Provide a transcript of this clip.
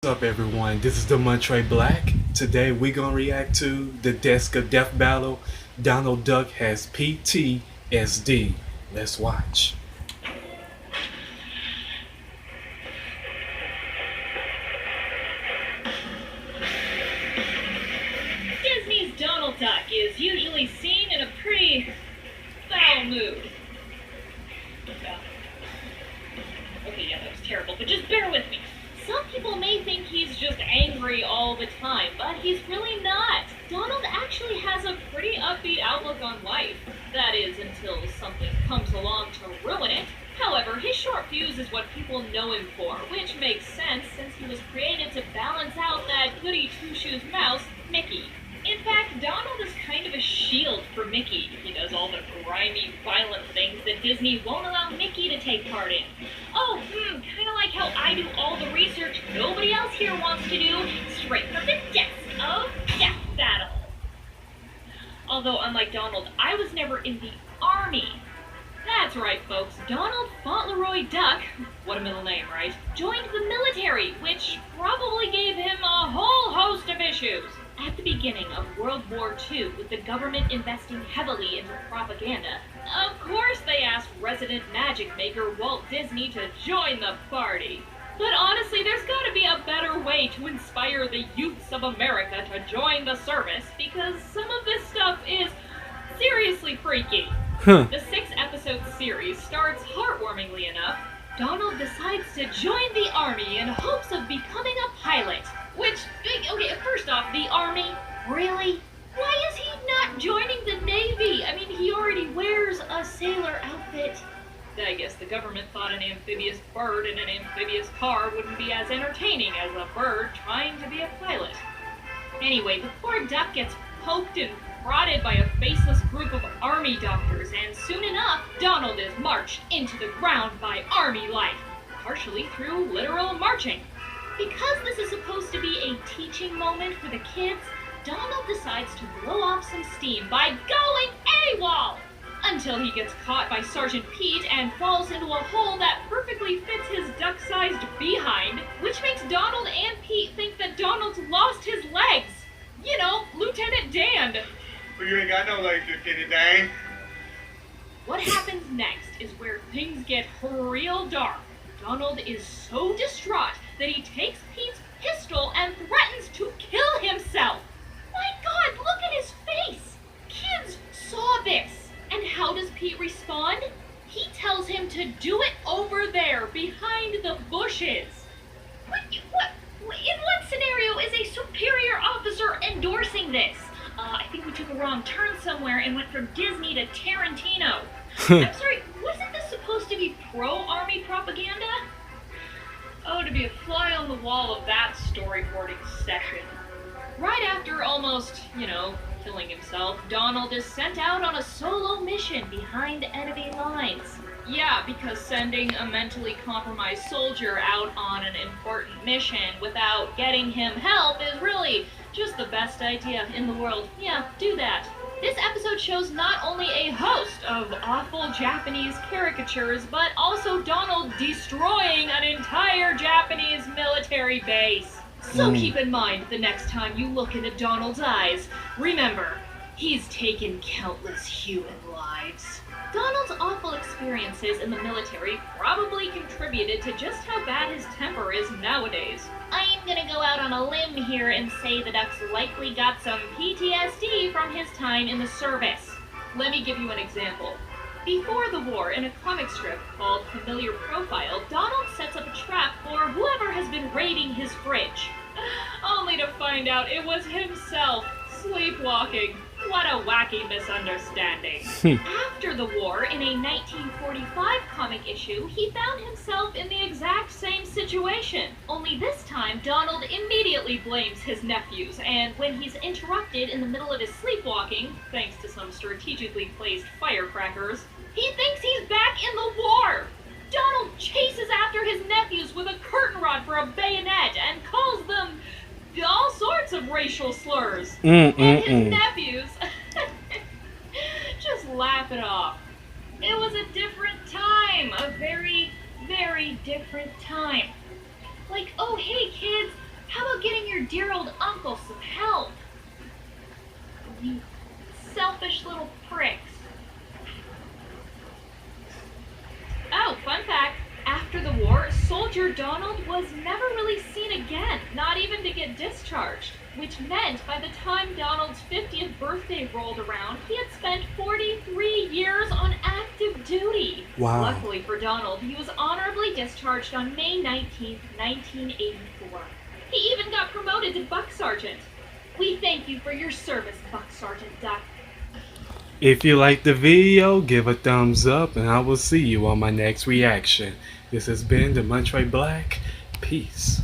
What's up, everyone? This is the Montre Black. Today we're gonna react to the Desk of Death battle. Donald Duck has PTSD. Let's watch. Disney's Donald Duck is usually seen in a pretty foul mood. Okay, yeah, that was terrible, but just bear with me. Some people may think he's just angry all the time, but he's really not. Donald actually has a pretty upbeat outlook on life. That is, until something comes along to ruin it. However, his short fuse is what people know him for, which makes sense since he was created to balance out that goody two-shoes mouse, Mickey. In fact, Donald is kind of a shield for Mickey. He does all the grimy, violent things that Disney won't allow Mickey to take part in. Oh, kind of like how I do all the research nobody else here wants to do, straight from the desk of Death Battle. Although, unlike Donald, I was never in the army. That's right, folks. Donald Fauntleroy Duck, what a middle name, right? Joined the military, which probably gave him a whole host of issues. At the beginning of World War II, with the government investing heavily into propaganda, of course they asked resident magic maker Walt Disney to join the party. But honestly, there's gotta be a better way to inspire the youths of America to join the service, because some of this stuff is seriously freaky. The 6-episode series starts heartwarmingly enough. Donald decides to join the army in hopes of becoming a pilot. Which, okay, first off, the army? Really? Why is he not joining the Navy? I mean, he already wears a sailor outfit. I guess the government thought an amphibious bird in an amphibious car wouldn't be as entertaining as a bird trying to be a pilot. Anyway, the poor duck gets poked and prodded by a faceless group of army doctors, and soon enough, Donald is marched into the ground by army life, partially through literal marching. Because this is supposed to be a teaching moment for the kids, Donald decides to blow off some steam by going AWOL! Until he gets caught by Sergeant Pete and falls into a hole that perfectly fits his duck-sized behind, which makes Donald and Pete think that Donald's lost his legs. You know, Lieutenant Dan. Well, you ain't got no legs, Lieutenant Dan. What happens next is where things get real dark. Donald is so distraught that he takes Pete's pistol and threatens to kill himself. My God, look at his face! Kids saw this. And how does Pete respond? He tells him to do it over there, behind the bushes. In what scenario is a superior officer endorsing this? I think we took a wrong turn somewhere and went from Disney to Tarantino. I'm sorry, wasn't this supposed to be pro-army propaganda? Oh, to be a fly on the wall of that storyboarding session. Right after almost, killing himself, Donald is sent out on a solo mission behind enemy lines. Yeah, because sending a mentally compromised soldier out on an important mission without getting him help is really just the best idea in the world. Yeah, do that. This episode shows not only a host of awful Japanese caricatures, but also Donald destroying an entire Japanese military base. So keep in mind the next time you look into Donald's eyes, remember, he's taken countless human lives. Donald's awful experiences in the military probably contributed to just how bad his temper is nowadays. I'm gonna go out on a limb here and say the Duck's likely got some PTSD from his time in the service. Let me give you an example. Before the war, in a comic strip called Familiar Profile, Donald sets up a trap for whoever has been raiding his fridge. Only to find out it was himself, sleepwalking. What a wacky misunderstanding. After the war, in a 1945 comic issue, he found himself in the exact same situation. Only this time, Donald immediately blames his nephews, and when he's interrupted in the middle of his sleepwalking, thanks to some strategically placed firecrackers, he thinks he's back in the war. Donald chases after his nephews with a curtain rod for a bayonet and calls them all sorts of racial slurs. And his nephews just laugh it off. It was a different time, a very, very different time. Like, oh hey kids, dear old uncle some help. You selfish little pricks. Oh, fun fact. After the war, Soldier Donald was never really seen again, not even to get discharged. Which meant by the time Donald's 50th birthday rolled around, he had spent 43 years on active duty. Wow. Luckily for Donald, he was honorably discharged on May 19th, 1984. He even got promoted to Buck Sergeant. We thank you for your service, Buck Sergeant Duck. If you liked the video, give a thumbs up and I will see you on my next reaction. This has been the Montre Black. Peace.